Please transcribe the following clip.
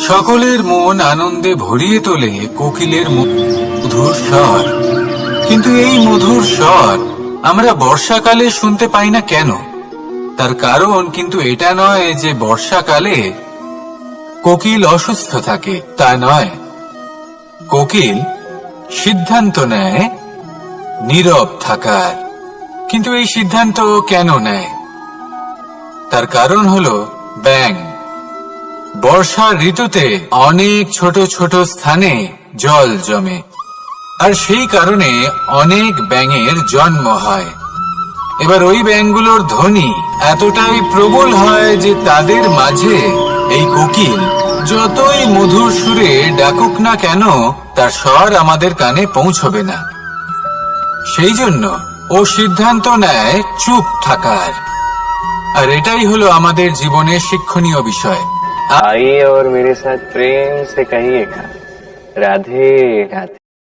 সকলের মন আনন্দে ভরিয়ে তোলে কোকিলের মধুর স্বর। কিন্তু এই মধুর স্বর আমরা বর্ষাকালে শুনতে পাই না কেন? তার কারণ কিন্তু এটা নয় যে বর্ষাকালে কোকিল অসুস্থ থাকে, তা নয়। কোকিল সিদ্ধান্ত নেয় নীরব থাকার। কিন্তু এই সিদ্ধান্ত কেন নেয়? তার কারণ হলো ব্যাঙ। বর্ষার ঋতুতে অনেক ছোট ছোট স্থানে জল জমে, আর সেই কারণে অনেক ব্যাঙের জন্ম হয়। এবার ওই ব্যাঙগুলোর ধ্বনি এতটাই প্রবল হয় যে তাদের মাঝে এই কোকিল যতই মধুর সুরে ডাকুক না কেন, তার স্বর আমাদের কানে পৌঁছবে না। সেই জন্য ও সিদ্ধান্ত নেয় চুপ থাকার। আর এটাই হলো আমাদের জীবনের শিক্ষণীয় বিষয়। आइए और मेरे साथ प्रेम से कहिएगा, राधे राधे।